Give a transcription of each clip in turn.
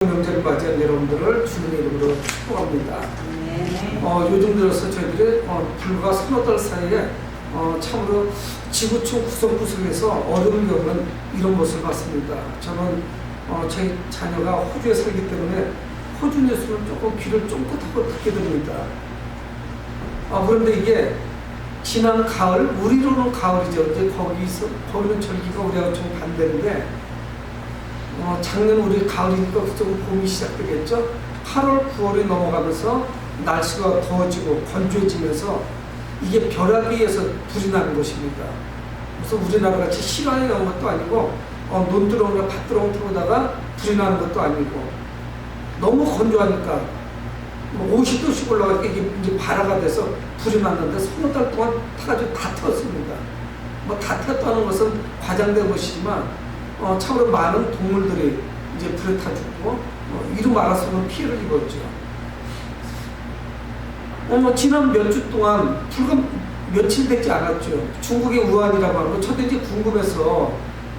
명절을 맞이한 여러분들을 주님의 이름으로 축복합니다. 요즘 들어서 저희들이 불과 서너 달 사이에 참으로 지구촌 구석구석에서 어려움을 겪는 이런 모습을 봤습니다. 저는 저희 자녀가 호주에 살기 때문에 호주 뉴스는 조금 귀를 쫑긋하고 듣게 됩니다. 그런데 이게 지난 가을, 우리로는 가을이죠. 이제 거기는 절기가 우리하고 좀 반대인데 작년 우리 가을이니까 그쪽은 봄이 시작되겠죠. 8월, 9월이 넘어가면서 날씨가 더워지고 건조해지면서 이게 벼락위에서 불이 나는 것입니다. 그래서 우리나라 같이 실화에 나온 것도 아니고 논두렁이나 밭두렁 타고다가 불이 나는 것도 아니고 너무 건조하니까 50도씩 올라가니까 이게 이제 발화가 돼서 불이 났는데 서너 달 동안 타가지고 다 태웠습니다. 다 태웠다는 것은 과장된 것이지만 참으로 많은 동물들이 이제 불에 타 죽고 이루 말할 피해를 입었죠. 지난 몇 주 동안 불과 며칠 되지 않았죠. 중국의 우한이라고 하는 거, 저도 이제 궁금해서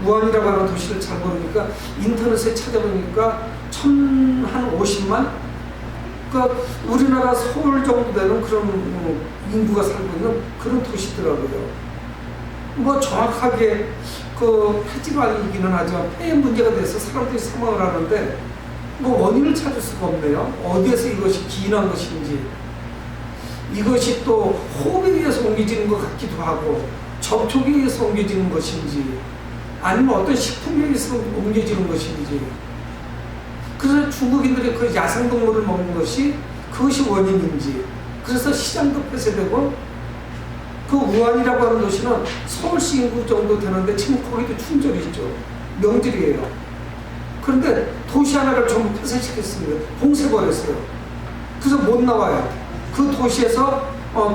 우한이라고 하는 도시를 잘 모르니까 인터넷에 찾아보니까 한 50만? 그러니까 우리나라 서울 정도 되는 그런 인구가 살고 있는 그런 도시더라고요. 정확하게 폐질환이기는 하지만 폐에 문제가 돼서 사람들이 사망을 하는데 원인을 찾을 수가 없네요. 어디에서 이것이 기인한 것인지, 이것이 또 호흡에 의해서 옮겨지는 것 같기도 하고 접촉에 의해서 옮겨지는 것인지 아니면 어떤 식품에 의해서 옮겨지는 것인지. 그래서 중국인들이 그 야생동물을 먹는 것이 그것이 원인인지, 그래서 시장도 폐쇄되고 그 우한이라고 하는 도시는 서울시 인구 정도 되는데 지금 거기도 충절이 있죠. 명절이에요. 그런데 도시 하나를 전부 폐쇄시켰습니다. 봉쇄버렸어요. 그래서 못 나와요. 그 도시에서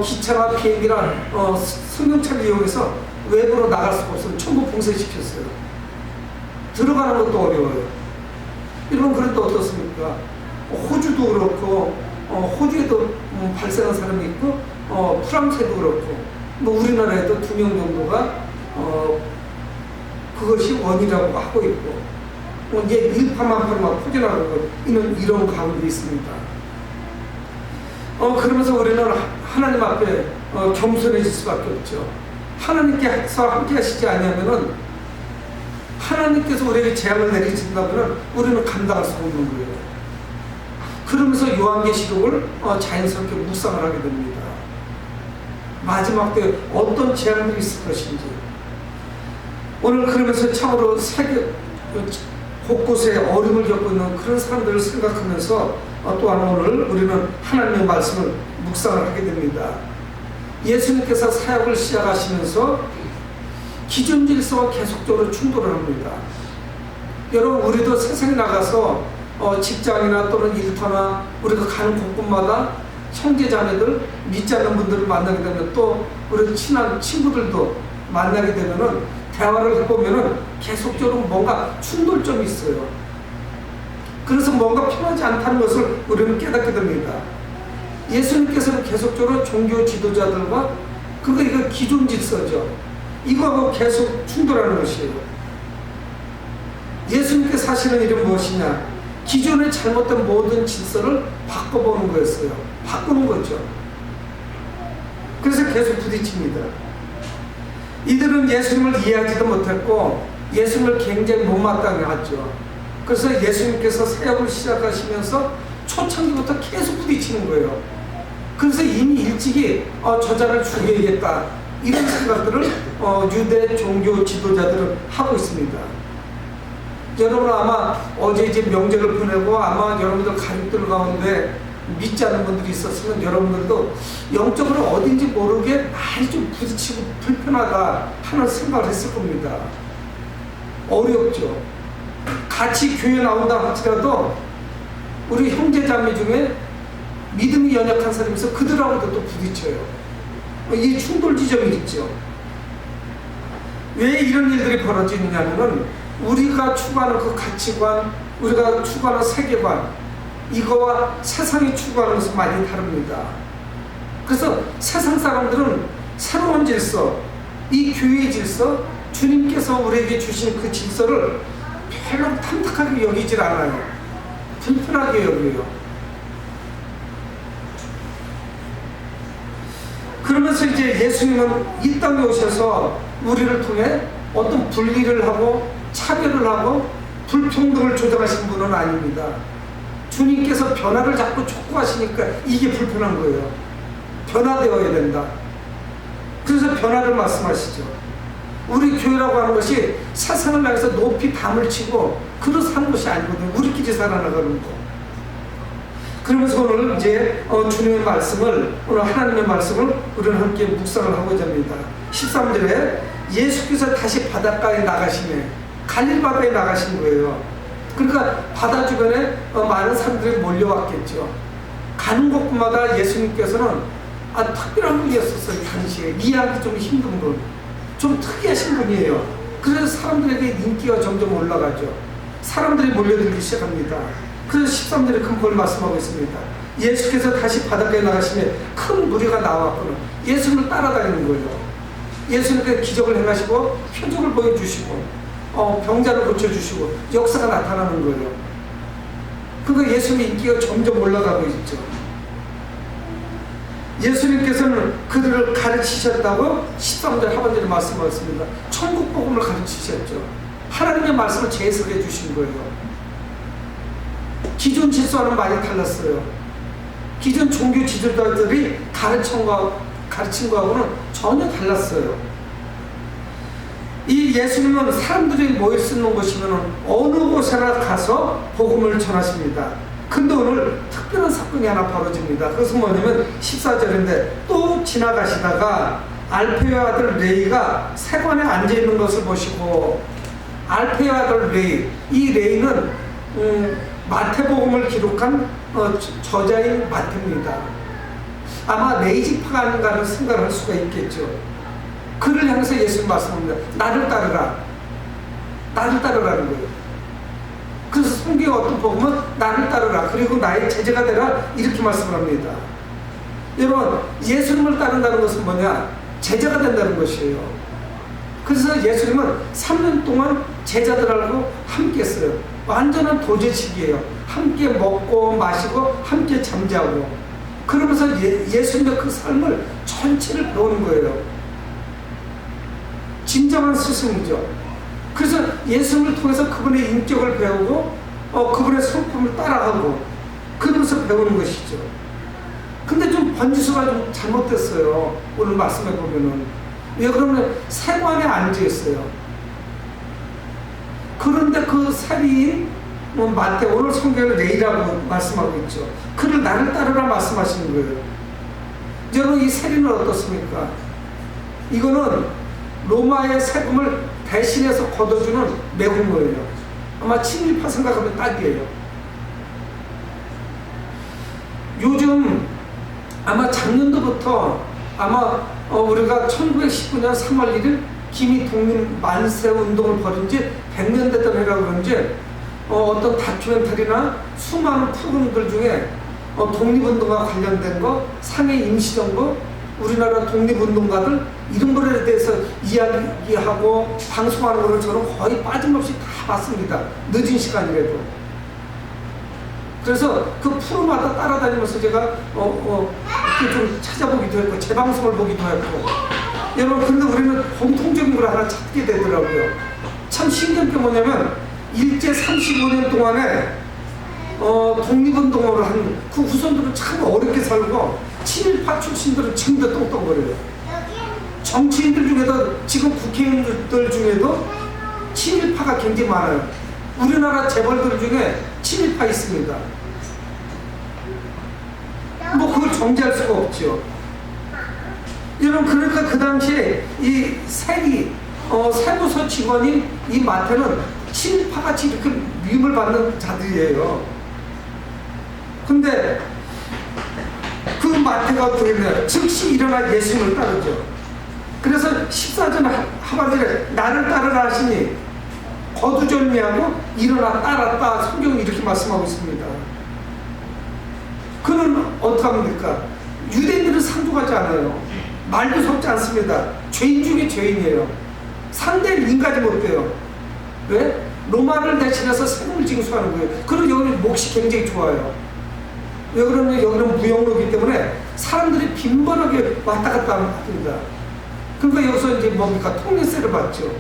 기차나 비행기나 승용차를 이용해서 외부로 나갈 수가 없어요. 전부 봉쇄시켰어요. 들어가는 것도 어려워요. 이런 그런데 어떻습니까? 호주도 그렇고 호주에도 발생한 사람이 있고 프랑스에도 그렇고 우리나라에도 2명 정도가 그것이 원이라고 하고 있고 이제 일파만파로 막 퍼져나가고 있는 이런 가운데 있습니다. 그러면서 우리는 하나님 앞에 겸손해질 수밖에 없죠. 하나님께서 함께 하시지 아니하면은, 하나님께서 우리에게 재앙을 내리신다면 우리는 감당할 수 없는 거예요. 그러면서 요한계시록을 자연스럽게 묵상을 하게 됩니다. 마지막 때 어떤 재앙들이 있을 것인지. 오늘 그러면서 참으로 세계 곳곳에 어려움을 겪고 있는 그런 사람들을 생각하면서 또한 오늘 우리는 하나님의 말씀을 묵상을 하게 됩니다. 예수님께서 사역을 시작하시면서 기존 질서와 계속적으로 충돌을 합니다. 여러분, 우리도 세상에 나가서 직장이나 또는 일터나 우리가 가는 곳곳마다 형제 자매들, 믿지 않는 분들을 만나게 되면, 또 우리 친한 친구들도 만나게 되면은 대화를 해보면은 계속적으로 뭔가 충돌점이 있어요. 그래서 뭔가 편하지 않다는 것을 우리는 깨닫게 됩니다. 예수님께서는 계속적으로 종교 지도자들과 이거 기존 질서죠. 이거하고 계속 충돌하는 것이에요. 예수님께서 하시는 일은 무엇이냐? 기존의 잘못된 모든 질서를 바꿔보는 거였어요. 바꾸는 거죠. 그래서 계속 부딪힙니다. 이들은 예수님을 이해하지도 못했고 예수님을 굉장히 못마땅해 하죠. 그래서 예수님께서 사역을 시작하시면서 초창기부터 계속 부딪히는 거예요. 그래서 이미 일찍이 저자를 죽여야겠다, 이런 생각들을 유대 종교 지도자들은 하고 있습니다. 여러분, 아마 어제 이제 명절을 보내고 아마 여러분들 가족들 가운데 믿지 않는 분들이 있었으면 여러분들도 영적으로 어딘지 모르게 많이 좀 부딪히고 불편하다 하는 생각을 했을 겁니다. 어렵죠. 같이 교회 나온다 할지라도 우리 형제자매 중에 믿음이 연약한 사람이 있어 그들하고도 또 부딪혀요. 이 충돌 지점이 있죠. 왜 이런 일들이 벌어지느냐면은 우리가 추구하는 그 가치관, 우리가 추구하는 세계관, 이거와 세상이 추구하는 것은 많이 다릅니다. 그래서 세상 사람들은 새로운 질서, 이 교회의 질서, 주님께서 우리에게 주신 그 질서를 별로 탐탁하게 여기질 않아요. 불편하게 여겨요. 그러면서 이제 예수님은 이 땅에 오셔서 우리를 통해 어떤 분리를 하고 차별을 하고 불평등을 조장하신 분은 아닙니다. 주님께서 변화를 자꾸 촉구하시니까 이게 불편한 거예요. 변화되어야 된다. 그래서 변화를 말씀하시죠. 우리 교회라고 하는 것이 세상을 향해서 높이 담을 치고 그로 사는 것이 아니거든요. 우리끼리 살아나가는 거. 그러면서 오늘 이제 주님의 말씀을, 오늘 하나님의 말씀을 우리는 함께 묵상을 하고자 합니다. 13절에 예수께서 다시 바닷가에 나가시네. 갈릴 바다에 나가신 거예요. 그러니까 바다 주변에 많은 사람들이 몰려왔겠죠. 가는 곳마다 예수님께서는 특별한 분이었었어요. 당시에 이해하기 좀 힘든 분, 좀 특이하신 분이에요. 그래서 사람들에게 인기가 점점 올라가죠. 사람들이 몰려들기 시작합니다. 그래서 13절에 큰 걸 말씀하고 있습니다. 예수께서 다시 바닷가에 나가시면 큰 무리가 나왔거든. 예수님을 따라다니는 거예요. 예수님께서 기적을 행하시고 표적을 보여주시고 병자를 고쳐주시고 역사가 나타나는 거예요. 그러니까 예수님의 인기가 점점 올라가고 있죠. 예수님께서는 그들을 가르치셨다고 13절 하반절에 말씀하셨습니다. 천국 복음을 가르치셨죠. 하나님의 말씀을 재해석해 주신 거예요. 기존 질서와는 많이 달랐어요. 기존 종교 지도자들이 가르친 거하고는 전혀 달랐어요. 이 예수님은 사람들이 모여 쓰는 곳이면 어느 곳에나 가서 복음을 전하십니다. 근데 오늘 특별한 사건이 하나 벌어집니다. 그것은 뭐냐면 14절인데 또 지나가시다가 알페의 아들 레이가 세관에 앉아있는 것을 보시고, 알페의 아들 레이, 이 레이는 마태복음을 기록한 저자인 마태입니다. 아마 레이지파가 아닌가를 생각할 수가 있겠죠. 그를 향해서 예수님 말씀합니다. 나를 따르라. 나를 따르라는 거예요. 그래서 성경의 어떤 복음은 나를 따르라, 그리고 나의 제자가 되라, 이렇게 말씀을 합니다. 여러분, 예수님을 따른다는 것은 뭐냐? 제자가 된다는 것이에요. 그래서 예수님은 3년 동안 제자들하고 함께 했어요. 완전한 도제식이에요. 함께 먹고 마시고 함께 잠자고, 그러면서 예수님의 그 삶을 전체를 배우는 거예요. 진정한 스승이죠. 그래서 예수님을 통해서 그분의 인격을 배우고 그분의 성품을 따라가고 그러면서 배우는 것이죠. 근데 좀 번지수가 좀 잘못됐어요. 오늘 말씀해 보면은. 왜 그러면 세관에 앉아있어요. 그런데 그 세리인 마태, 오늘 성경을 레이라고 말씀하고 있죠. 그를 나를 따르라 말씀하시는 거예요. 여러분, 이 세리는 어떻습니까? 이거는 로마의 세금을 대신해서 걷어주는 매국노예요. 아마 친일파 생각하면 딱이에요. 요즘 아마 작년도부터 아마 우리가 1919년 3월 1일 김이 독립 만세 운동을 벌인 지 100년 됐던 해라고 그런지 어떤 다큐멘터리나 수많은 프로그램들 중에 독립운동과 관련된 거, 상해 임시정부, 우리나라 독립운동가들 이런 거에 대해서 이야기하고 방송하는 거를 저는 거의 빠짐없이 다 봤습니다. 늦은 시간이라도. 그래서 그 프로마다 따라다니면서 제가 이렇게 좀 찾아보기도 했고 재방송을 보기도 했고, 여러분, 근데 우리는 공통적인 걸 하나 찾게 되더라고요. 참 신기한 게 뭐냐면 일제 35년 동안에 독립운동을 한 그 후손들은 참 어렵게 살고 친일파 출신들은 지금도 똥똥거려요. 정치인들 중에도, 지금 국회의원들 중에도 친일파가 굉장히 많아요. 우리나라 재벌들 중에 친일파 있습니다. 뭐 그걸 정지할 수가 없죠. 여러분, 그러니까 그 당시에 이 세무서 직원인 이 마태는 친일파같이 이렇게 미움을 받는 자들이에요. 근데 그 마태가 어떻게 했나요? 즉시 일어나 예수님을 따르죠. 그래서 14절 하반절에 나를 따르라 하시니 거두절미하고 일어나 따랐다, 성경은 이렇게 말씀하고 있습니다. 그는 어떻게 합니까? 유대인들은 상종하지 않아요. 말도 섞지 않습니다. 죄인 중에 죄인이에요. 상대를 인가지 못해요. 왜? 로마를 대신해서 세금을 징수하는 거예요. 그리고 여기는 몫이 굉장히 좋아요. 왜 그러냐면 여기는 무역로이기 때문에 사람들이 빈번하게 왔다 갔다 합니다. 그러니까 여기서 이제 뭡니까? 통일세를 받죠.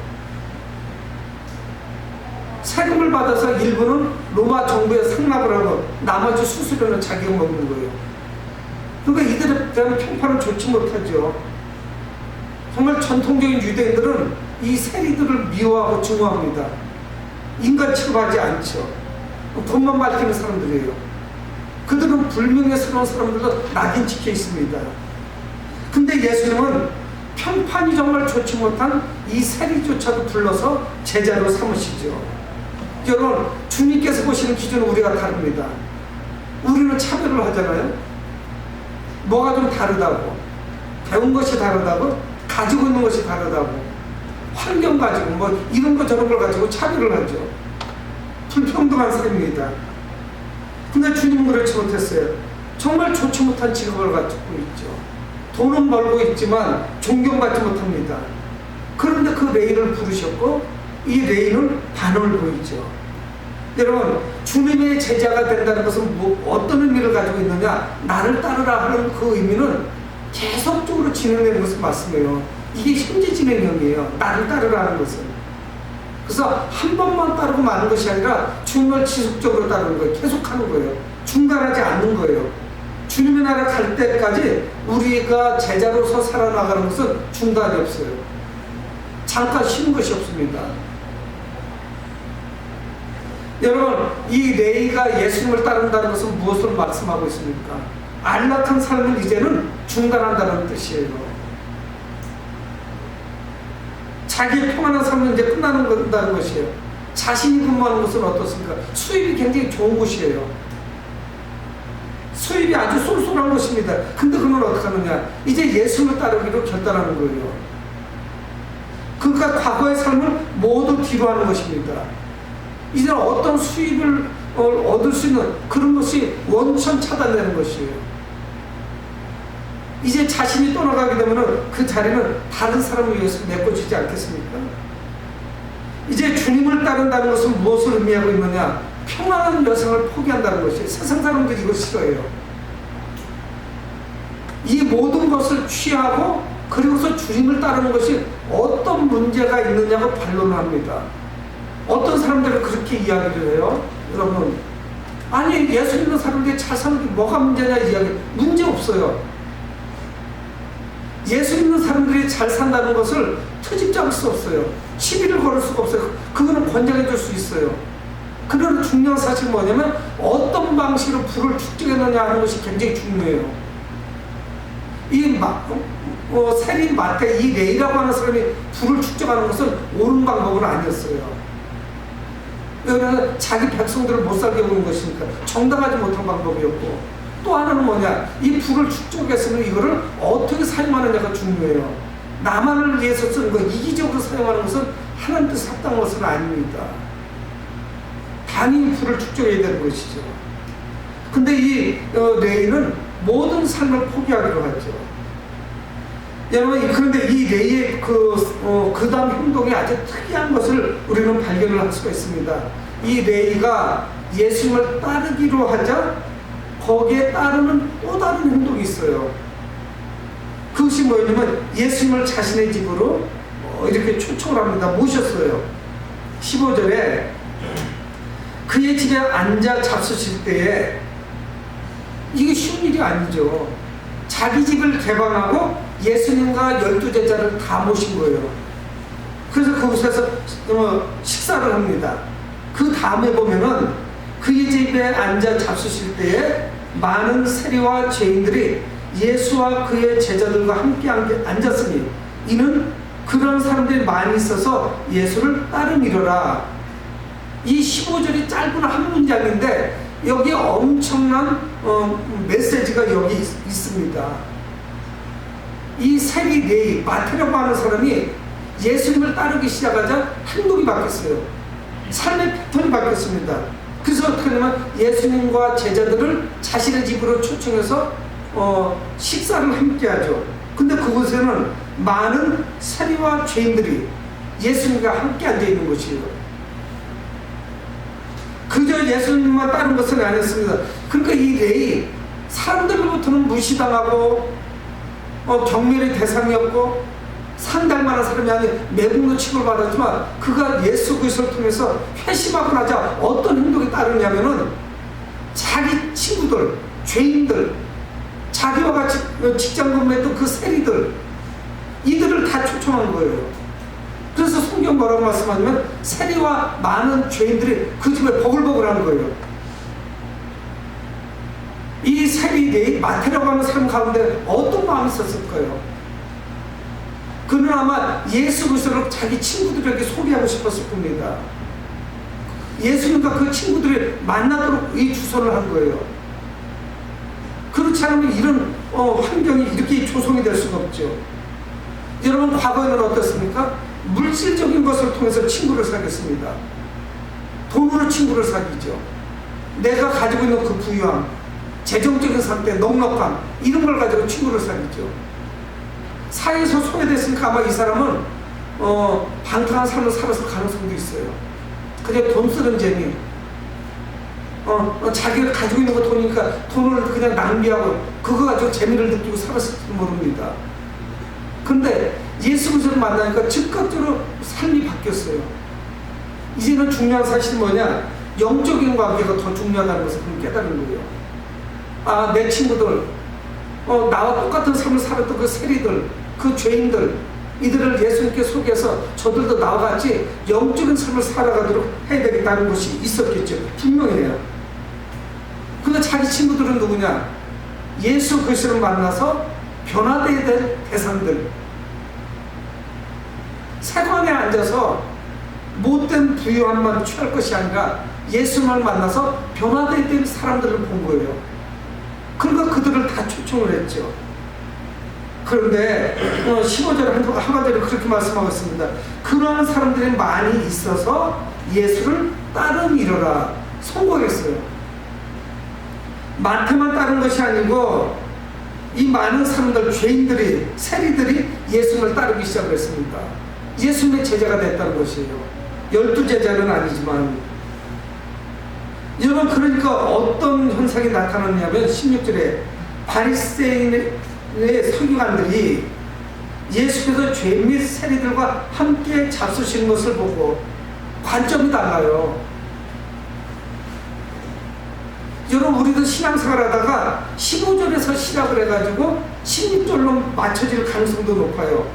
세금을 받아서 일부는 로마 정부에 상납을 하고 나머지 수수료는 자기가 먹는 거예요. 그러니까 이들에 대한 평판은 좋지 못하죠. 정말 전통적인 유대인들은 이 세리들을 미워하고 증오합니다. 인간 취급하지 않죠. 돈만 밝히는 사람들이에요. 그들은 불명예스러운 사람들도 낙인 찍혀 있습니다. 근데 예수님은 평판이 정말 좋지 못한 이 세리조차도 불러서 제자로 삼으시죠. 여러분, 주님께서 보시는 기준은 우리가 다릅니다. 우리는 차별을 하잖아요. 뭐가 좀 다르다고, 배운 것이 다르다고, 가지고 있는 것이 다르다고, 환경 가지고 뭐 이런 거 저런 걸 가지고 차별을 하죠. 불평등한 삶입니다. 근데 주님은 그렇지 못했어요. 정말 좋지 못한 직업을 가지고 있죠. 돈은 벌고 있지만 존경받지 못합니다. 그런데 그 레이를 부르셨고 이 레이는 반응을 보이죠. 여러분, 주님의 제자가 된다는 것은 어떤 의미를 가지고 있느냐? 나를 따르라 하는 그 의미는 계속적으로 진행되는 것을 말씀해요. 이게 현재 진행형이에요. 나를 따르라 하는 것은. 그래서 한 번만 따르고 마는 것이 아니라 주님을 지속적으로 따르는 거예요. 계속하는 거예요. 중단하지 않는 거예요. 주님의 나라 갈 때까지 우리가 제자로서 살아나가는 것은 중단이 없어요. 잠깐 쉬는 것이 없습니다. 여러분, 이 레이가 예수님을 따른다는 것은 무엇을 말씀하고 있습니까? 안락한 삶을 이제는 중단한다는 뜻이에요. 자기의 평안한 삶은 이제 끝나는 것이에요. 자신이 근무하는 곳은 어떻습니까? 수입이 굉장히 좋은 곳이에요. 수입이 아주 쏠쏠한 곳입니다. 근데 그는 어떻게 하느냐? 이제 예수님을 따르기로 결단하는 거예요. 그러니까 과거의 삶을 모두 뒤로 하는 것입니다. 이제 어떤 수입을 얻을 수 있는 그런 것이 원천 차단되는 것이에요. 이제 자신이 떠나가게 되면 그 자리는 다른 사람을 위해서 메꿔주지 않겠습니까? 이제 주님을 따른다는 것은 무엇을 의미하고 있느냐? 평안한 여성을 포기한다는 것이에요. 세상 사람들이 이거 싫어해요. 이 모든 것을 취하고 그리고서 주님을 따르는 것이 어떤 문제가 있느냐고 반론을 합니다. 어떤 사람들은 그렇게 이야기를 해요. 여러분, 아니 예수 믿는 사람들이 잘 사는 게 뭐가 문제냐 이야기. 문제 없어요. 예수 믿는 사람들이 잘 산다는 것을 트집잡을 수 없어요. 시비를 걸을 수가 없어요. 그거는 권장해 줄 수 있어요. 그러나 중요한 사실은 뭐냐면 어떤 방식으로 불을 축적했느냐 하는 것이 굉장히 중요해요. 이 세리 마태 이 레이라고 하는 사람이 불을 축적하는 것은 옳은 방법은 아니었어요. 그러면 자기 백성들을 못 살게 하는 것이니까 정당하지 못한 방법이었고, 또 하나는 뭐냐, 이 불을 축적했으면 이거를 어떻게 사용하느냐가 중요해요. 나만을 위해서 쓰는 거, 이기적으로 사용하는 것은 하나님 뜻에 합당한 것은 아닙니다. 당연히 불을 축적해야 되는 것이죠. 근데 이 레이는 모든 삶을 포기하기로 하죠. 여러분, 그런데 이 레이의 그 다음 행동이 아주 특이한 것을 우리는 발견을 할 수가 있습니다. 이 레이가 예수님을 따르기로 하자 거기에 따르는 또 다른 행동이 있어요. 그것이 뭐냐면 예수님을 자신의 집으로 이렇게 초청을 합니다. 모셨어요. 15절에 그의 집에 앉아 잡수실 때에, 이게 쉬운 일이 아니죠. 자기 집을 개방하고 예수님과 12제자를 다 모신 거예요. 그래서 그곳에서 식사를 합니다. 그 다음에 보면은 그의 집에 앉아 잡수실 때에 많은 세리와 죄인들이 예수와 그의 제자들과 함께 앉았으니 이는 그런 사람들이 많이 있어서 예수를 따름이로라. 이 15절이 짧은 한 문장인데 여기에 엄청난 메시지가 여기 있습니다. 이 세리 레이 마태라고 하는 사람이 예수님을 따르기 시작하자 행동이 바뀌었어요. 삶의 패턴이 바뀌었습니다. 그래서 어떻게 하냐면 예수님과 제자들을 자신의 집으로 초청해서 식사를 함께 하죠. 근데 그곳에는 많은 세리와 죄인들이 예수님과 함께 앉아 있는 것이에요. 그저 예수님만 따른 것은 아니었습니다. 그러니까 이 레위 사람들로부터는 무시당하고 경멸의 대상이었고 상달만한 사람이 아닌 매국노 취급을 받았지만 그가 예수 그리스도를 통해서 회심하고 나자 어떤 행동이 따르냐면은 자기 친구들, 죄인들, 자기와 같이 직장 근무했던 그 세리들, 이들을 다 초청한 거예요. 그래서 성경 뭐라고 말씀하냐면 세리와 많은 죄인들이 그 집에 버글버글 하는 거예요. 이 세리들이 마태라고 하는 사람 가운데 어떤 마음이 있었을까요? 그는 아마 예수 그리스도를 자기 친구들에게 소개하고 싶었을 겁니다. 예수님과 그 친구들이 만나도록 이 주선을 한 거예요. 그렇지 않으면 이런 환경이 이렇게 조성이 될 수가 없죠. 여러분, 과거에는 어떻습니까? 물질적인 것을 통해서 친구를 사귀었습니다. 돈으로 친구를 사귀죠. 내가 가지고 있는 그 부유함, 재정적인 상태, 넉넉함, 이런 걸 가지고 친구를 사귀죠. 사회에서 소외됐으니까 아마 이 사람은 방탕한 삶을 살았을 가능성도 있어요. 그냥 돈 쓰는 재미, 자기가 가지고 있는 거 돈이니까 돈을 그냥 낭비하고 그거 가지고 재미를 느끼고 살았을지도 모릅니다. 근데 예수 그리스도를 만나니까 즉각적으로 삶이 바뀌었어요. 이제는 중요한 사실이 뭐냐? 영적인 관계가 더 중요하다는 것을 깨달은 거예요. 아, 내 친구들, 나와 똑같은 삶을 살았던 그 세리들, 그 죄인들, 이들을 예수님께 소개해서 저들도 나와 같이 영적인 삶을 살아가도록 해야 되겠다는 것이 있었겠죠. 분명해요. 근데 자기 친구들은 누구냐? 예수 그리스도를 만나서 변화되어야 될 대상들, 세관에 앉아서 못된 부유함만 취할 것이 아니라 예수님을 만나서 변화되어야 될 사람들을 본 거예요. 그러니까 그들을 다 초청을 했죠. 그런데 15절 하반절에 그렇게 말씀하고 있습니다. 그러한 사람들이 많이 있어서 예수를 따르미러라 선고했어요. 마태만 따른 것이 아니고 이 많은 사람들, 죄인들이, 세리들이 예수님을 따르기 시작했습니다. 예수님의 제자가 됐다는 것이에요. 12제자는 아니지만. 여러분, 그러니까 어떤 현상이 나타났냐면 16절에 바리새인의 서기관들이 예수께서 죄 및 세리들과 함께 잡수시는 것을 보고 관점이 달라요. 여러분, 우리도 신앙생활 하다가 15절에서 시작을 해가지고 16절로 맞춰질 가능성도 높아요.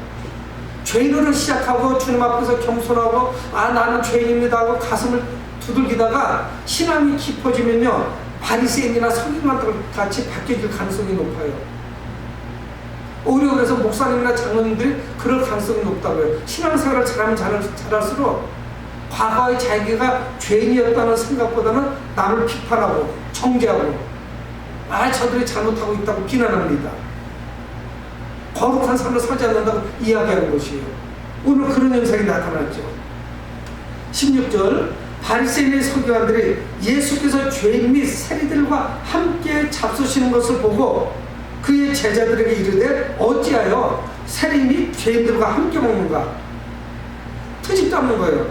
죄인으로 시작하고 주님 앞에서 겸손하고 나는 죄인입니다 하고 가슴을 두들기다가 신앙이 깊어지면요, 바리새인이나 서기관들 같이 바뀌어질 가능성이 높아요. 오히려 그래서 목사님이나 장로님들이 그럴 가능성이 높다고요. 신앙생활을 잘하면 잘할수록 과거의 자기가 죄인이었다는 생각보다는 남을 비판하고 정죄하고 저들이 잘못하고 있다고 비난합니다. 거룩한 삶을 살지 않는다고 이야기하는 것이에요. 오늘 그런 현상이 나타났죠. 16절 바리새인의 서기관들이 예수께서 죄인 및 세리들과 함께 잡수시는 것을 보고 그의 제자들에게 이르되 어찌하여 세리 및 죄인들과 함께 먹는가? 트집 잡는 거예요.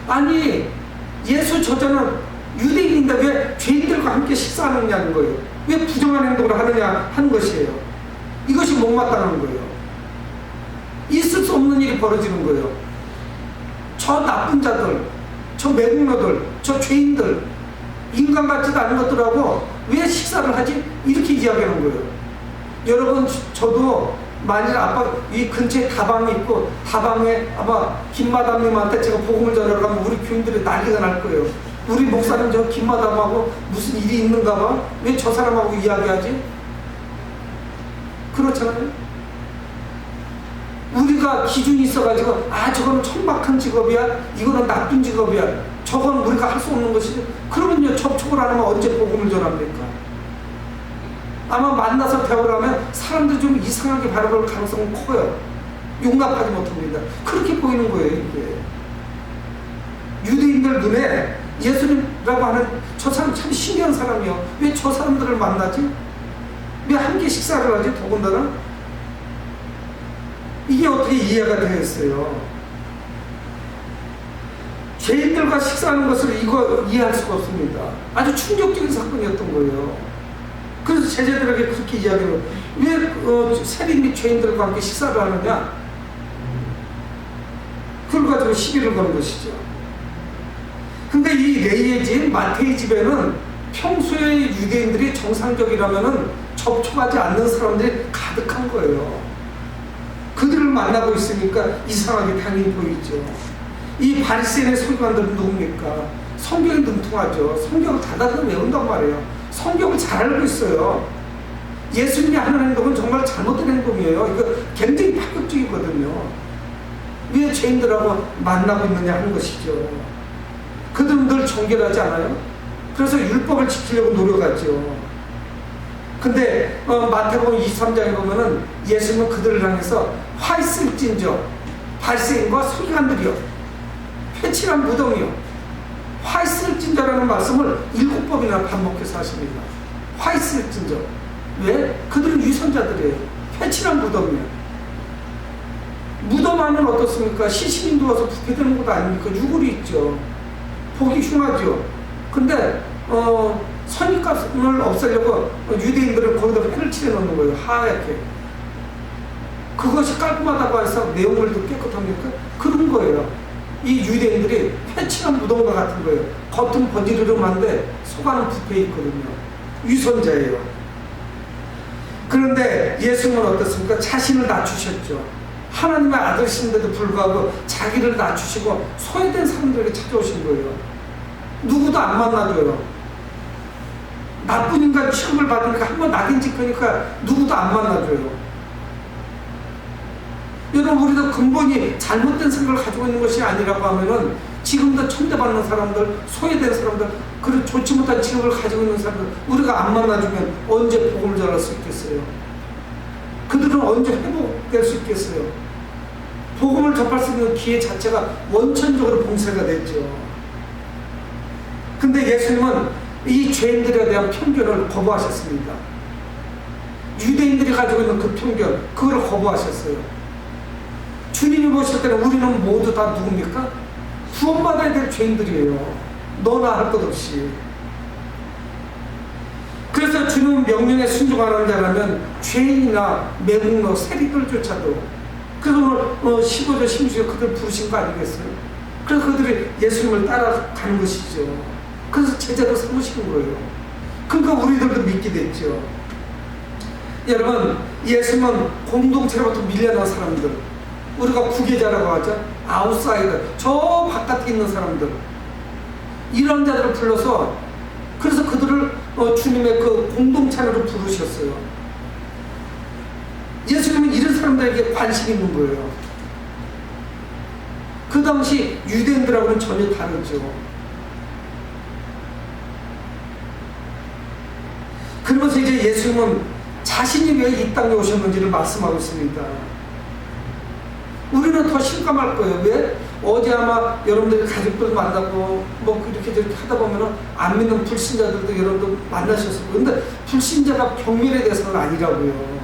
아니, 예수 저자는 유대인인데 왜 죄인들과 함께 식사하느냐는 거예요. 왜 부정한 행동을 하느냐 하는 것이에요. 이것이 못마땅한 거예요. 있을 수 없는 일이 벌어지는 거예요. 저 나쁜 자들, 저 매국노들, 저 죄인들, 인간 같지도 않은 것들하고 왜 식사를 하지? 이렇게 이야기하는 거예요. 여러분, 저도 만일 아빠 이 근처에 다방이 있고 다방에 아마 김마담님한테 제가 복음을 전하러 가면 우리 교인들이 난리가 날 거예요. 우리 목사님 저 김마담하고 무슨 일이 있는가 봐? 왜 저 사람하고 이야기하지? 그렇잖아요. 우리가 기준이 있어가지고 저거는 천박한 직업이야, 이거는 나쁜 직업이야, 저건 우리가 할 수 없는 것이지. 그러면요, 접촉을 안 하면 언제 복음을 전합니까? 아마 만나서 대화를 하면 사람들이 좀 이상하게 바라볼 가능성은 커요. 용납하지 못합니다. 그렇게 보이는 거예요, 이게. 유대인들 눈에 예수님이라고 하는 저 사람 참 신기한 사람이요. 왜 저 사람들을 만나지? 왜 함께 식사를 하지? 더군다나 이게 어떻게 이해가 되겠어요? 죄인들과 식사하는 것을 이거 이해할 수가 없습니다. 아주 충격적인 사건이었던 거예요. 그래서 제자들에게 그렇게 이야기를, 왜 세리 죄인들과 함께 식사를 하느냐? 그걸 가지고 시비를 거는 것이죠. 근데 이 레위의 집, 마태의 집에는 평소에 유대인들이 정상적이라면은 접촉하지 않는 사람들이 가득한 거예요. 그들을 만나고 있으니까 이상하게 당연히 보이죠. 이 바리새인의 서기관들은 누굽니까? 성경에 능통하죠. 성경을 다다다 외운단 말이에요. 성경을 잘 알고 있어요. 예수님이 하는 행동은 정말 잘못된 행동이에요. 이거 굉장히 파격적이거든요. 왜 죄인들하고 만나고 있느냐 하는 것이죠. 그들은 늘 정결하지 않아요? 그래서 율법을 지키려고 노력하죠. 근데 마태복음 23장에 보면은 예수님은 그들을 향해서 화 있을진저 바리새인과 서기관들이여 회칠한 무덤이여 화 있을진저라는 말씀을 7번이나 반복해서 하십니다. 화 있을진저. 왜? 그들은 위선자들이에요. 회칠한 무덤이에요. 무덤 안은 어떻습니까? 시신이 누워서 부패되는 곳 아닙니까? 유골이 있죠. 보기 흉하죠. 근데 선입감을 없애려고 유대인들은 거기다 회를 칠해 놓는 거예요. 하얗게. 그것이 깔끔하다고 해서 내용물도 깨끗합니까? 그런 거예요. 이 유대인들이 회칠한 무덤과 같은 거예요. 겉은 번지르르한데 속 안은 부패 있거든요. 위선자예요. 그런데 예수님은 어떻습니까? 자신을 낮추셨죠. 하나님의 아들이신데도 불구하고 자기를 낮추시고 소외된 사람들에게 찾아오신 거예요. 누구도 안 만나줘요. 나쁜 인간 취급을 받으니까 한번 낙인 찍히니까 누구도 안 만나줘요. 여러분, 우리도 근본이 잘못된 생각을 가지고 있는 것이 아니라고 하면은 지금도 천대받는 사람들, 소외된 사람들, 그리고 좋지 못한 취급을 가지고 있는 사람들 우리가 안 만나주면 언제 복음을 전할 수 있겠어요? 그들은 언제 회복될 수 있겠어요? 복음을 접할 수 있는 기회 자체가 원천적으로 봉쇄가 됐죠. 근데 예수님은 이 죄인들에 대한 편견을 거부하셨습니다. 유대인들이 가지고 있는 그 편견, 그걸 거부하셨어요. 주님이 보실 때는 우리는 모두 다 누굽니까? 구원받아야 될 죄인들이에요. 너나 할 것 없이. 그래서 주님 명령에 순종하는 자라면 죄인이나 매국노, 세리들조차도, 그래서 오늘 15절 16절 그들 부르신 거 아니겠어요? 그래서 그들이 예수님을 따라가는 것이죠. 그래서 제자도 삼으시는 거예요. 그러니까 우리들도 믿게 됐죠. 여러분, 예수님은 공동체로부터 밀려난 사람들, 우리가 구계자라고 하죠. 아웃사이더, 저 바깥에 있는 사람들, 이런 자들을 불러서, 그래서 그들을 주님의 그 공동체 안으로 부르셨어요. 예수님은 이런 사람들에게 관심이 있는 거예요. 그 당시 유대인들하고는 전혀 다르죠. 그러면서 이제 예수님은 자신이 왜 이 땅에 오셨는지를 말씀하고 있습니다. 우리는 더 실감할 거예요. 왜? 어제 아마 여러분들이 가족들 만나고 뭐 이렇게 저렇게 하다 보면은 안 믿는 불신자들도 여러분들 만나셨을 거예요. 근데 불신자가 경멸의 대상은 아니라고요.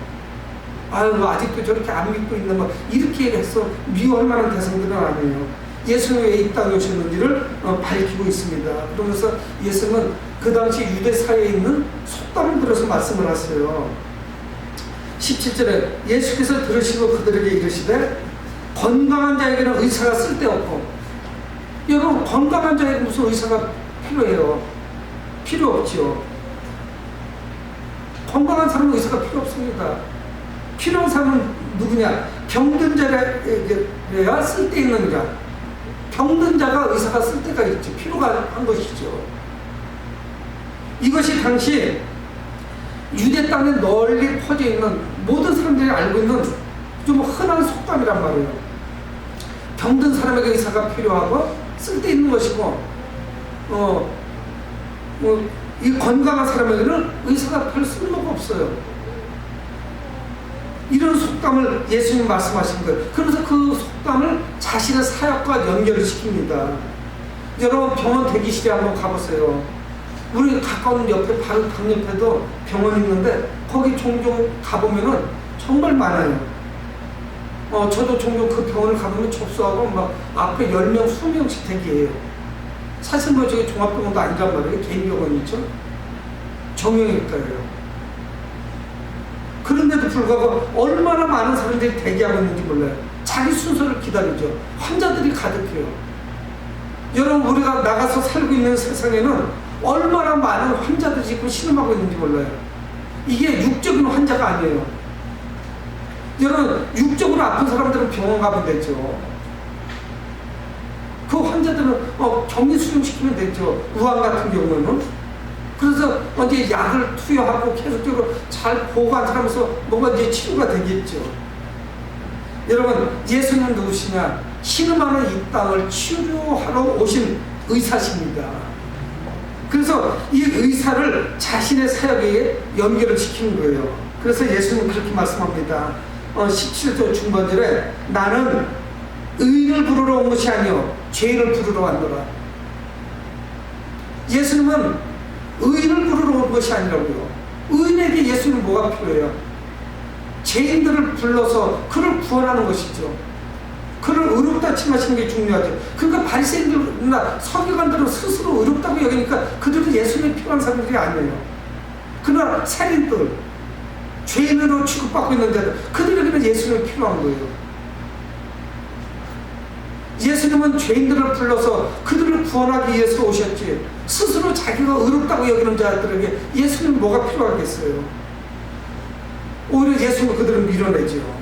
아유, 아직도 저렇게 안 믿고 있는 거 이렇게 해서 미워할 만한 대상들은 아니에요. 예수님이 왜 이 땅에 오셨는지를 밝히고 있습니다. 그러면서 예수님은 그 당시 유대 사회에 있는 속담을 들어서 말씀을 하세요. 17절에 예수께서 들으시고 그들에게 이르시되 건강한 자에게는 의사가 쓸데없고, 여러분 건강한 자에게 무슨 의사가 필요해요? 필요 없죠. 건강한 사람은 의사가 필요 없습니다. 필요한 사람은 누구냐? 병든 자에게야 쓸데있는 자. 병든 자가 의사가 쓸 때가 있죠. 필요가 한 것이죠. 이것이 당시 유대 땅에 널리 퍼져 있는 모든 사람들이 알고 있는 좀 흔한 속담이란 말이에요. 병든 사람에게 의사가 필요하고 쓸데있는 것이고, 이 건강한 사람에게는 의사가 별 쓸모가 없어요. 이런 속담을 예수님 말씀하신 거예요. 그래서 그 속담을 자신의 사역과 연결을 시킵니다. 여러분, 병원 대기실에 한번 가보세요. 우리 가까운 옆에 바로 당 옆에도 병원이 있는데 거기 종종 가보면은 정말 많아요. 저도 종종 그 병원을 가보면 접수하고 막 앞에 10명, 20명씩 대기해요. 사실 뭐 저게 종합병원도 아니란 말이에요. 개인병원이죠. 정형외과예요. 그런데도 불구하고 얼마나 많은 사람들이 대기하고 있는지 몰라요. 자기 순서를 기다리죠. 환자들이 가득해요. 여러분, 우리가 나가서 살고 있는 세상에는 얼마나 많은 환자들이 지금 신음하고 있는지 몰라요. 이게 육적인 환자가 아니에요. 여러분, 육적으로 아픈 사람들은 병원 가면 되죠. 그 환자들은 격리 수용시키면 되죠. 우한 같은 경우는. 그래서 이제 약을 투여하고 계속적으로 잘 보관하면서 뭔가 이제 치료가 되겠죠. 여러분, 예수님은 누구시냐? 신음하는 이 땅을 치료하러 오신 의사십니다. 그래서 이 의사를 자신의 사역에 연결을 시키는 거예요. 그래서 예수님은 그렇게 말씀합니다. 17절 중반절에 나는 의인을 부르러 온 것이 아니요 죄인을 부르러 왔노라. 예수님은 의인을 부르러 온 것이 아니라고요. 의인에게 예수님은 뭐가 필요해요? 죄인들을 불러서 그를 구원하는 것이죠. 그를 의롭다 칭하시는 게 중요하죠. 그러니까 바리새인들이나 서기관들은 스스로 의롭다고 여기니까 그들은 예수님이 필요한 사람들이 아니에요. 그러나 살인들, 죄인으로 취급받고 있는 자들, 그들에게는 예수님이 필요한 거예요. 예수님은 죄인들을 불러서 그들을 구원하기 위해서 오셨지, 스스로 자기가 의롭다고 여기는 자들에게 예수님은 뭐가 필요하겠어요? 오히려 예수님은 그들을 밀어내죠.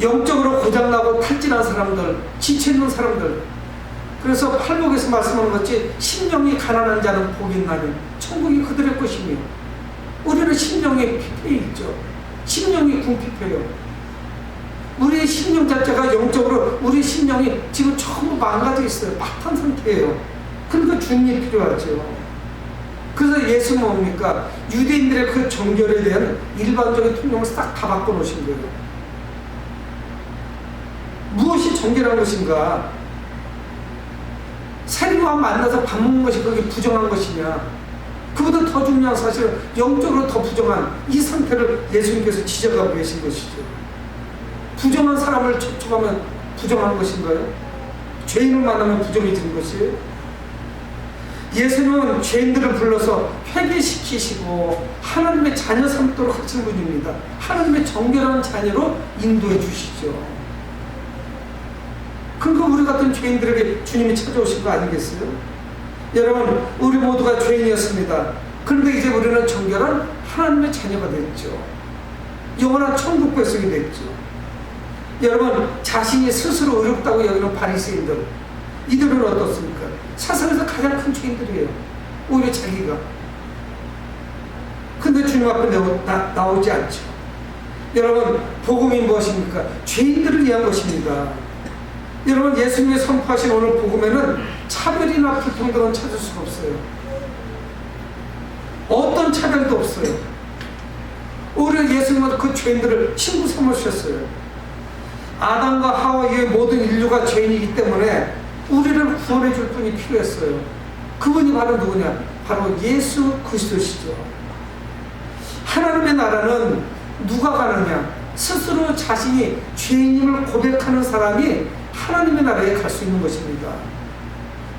영적으로 고장나고 탈진한 사람들, 지쳐있는 사람들. 그래서 팔복에서 말씀하는 것이 심령이 가난한 자는 복이 있나니 천국이 그들의 것이며, 우리는 심령에 피폐해 있죠. 심령이 궁핍해요. 우리의 심령 자체가 영적으로 우리 심령이 지금 전부 망가져 있어요. 파탄 상태예요. 그러니까 주님이 필요하죠. 그래서 예수는 뭡니까? 유대인들의 그 정결에 대한 일반적인 통념을 싹 다 바꿔놓으신 거예요. 무엇이 정결한 것인가? 세리와 만나서 밥 먹는 것이 그렇게 부정한 것이냐? 그보다 더 중요한 사실은 영적으로 더 부정한 이 상태를 예수님께서 지적하고 계신 것이죠. 부정한 사람을 접촉하면 부정한 것인가요? 죄인을 만나면 부정해지는 것이에요? 예수님은 죄인들을 불러서 회개시키시고 하나님의 자녀 삼도록 하신 분입니다. 하나님의 정결한 자녀로 인도해 주시죠. 그러니까 우리 같은 죄인들에게 주님이 찾아오신 거 아니겠어요? 여러분, 우리 모두가 죄인이었습니다. 그런데 이제 우리는 정결한 하나님의 자녀가 됐죠. 영원한 천국 백성이 됐죠. 여러분, 자신이 스스로 의롭다고 여기는 바리새인들, 이들은 어떻습니까? 세상에서 가장 큰 죄인들이에요. 오히려 자기가. 근데 주님 앞에 나오지 않죠. 여러분, 복음이 무엇입니까? 죄인들을 위한 것입니다. 여러분, 예수님이 선포하신 오늘 복음에는 차별이나 불평등은 찾을 수가 없어요. 어떤 차별도 없어요. 오히려 예수님은 그 죄인들을 친구 삼으셨어요. 아담과 하와 이외의 모든 인류가 죄인이기 때문에 우리를 구원해 줄 분이 필요했어요. 그분이 바로 누구냐? 바로 예수 그리스도시죠. 하나님의 나라는 누가 가느냐? 스스로 자신이 죄인임을 고백하는 사람이 하나님의 나라에 갈 수 있는 것입니다.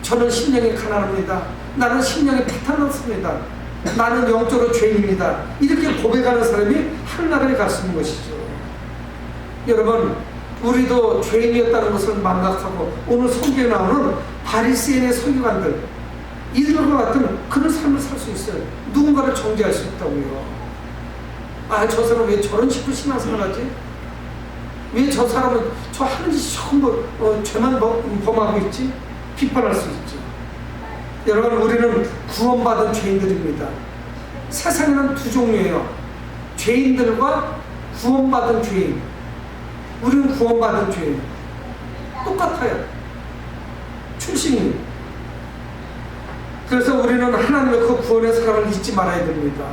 저는 심령이 가난합니다. 나는 심령이 파탄났습니다. 나는 영적으로 죄인입니다. 이렇게 고백하는 사람이 하늘나라에 갈 수 있는 것이죠. 여러분, 우리도 죄인이었다는 것을 망각하고 오늘 성경에 나오는 바리새인의 서기관들, 이들과 같은 그런 삶을 살 수 있어요. 누군가를 정죄할 수 있다고요. 아, 저 사람 왜 저런 식으로 신앙생활 하지? 왜 저 사람은 저 하는 짓이 전부 죄만 범하고 있지? 비판할 수 있죠. 여러분, 우리는 구원받은 죄인들입니다. 세상에는 두 종류예요. 죄인들과 구원받은 죄인. 우리는 구원받은 죄인. 똑같아요. 출신이. 그래서 우리는 하나님의 그 구원의 사랑을 잊지 말아야 됩니다.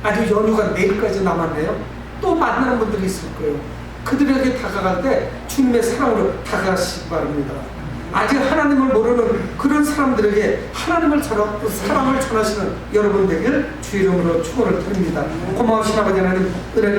아직 연휴가 내일까지 남았네요. 또 만나는 분들이 있을 거예요. 그들에게 다가갈 때 주님의 사랑으로 다가가시기 바랍니다. 아직 하나님을 모르는 그런 사람들에게 하나님을 사랑을 전하시는 여러분 되길 주 이름으로 축원을 드립니다. 고마우신 아버지 하나님, 은혜를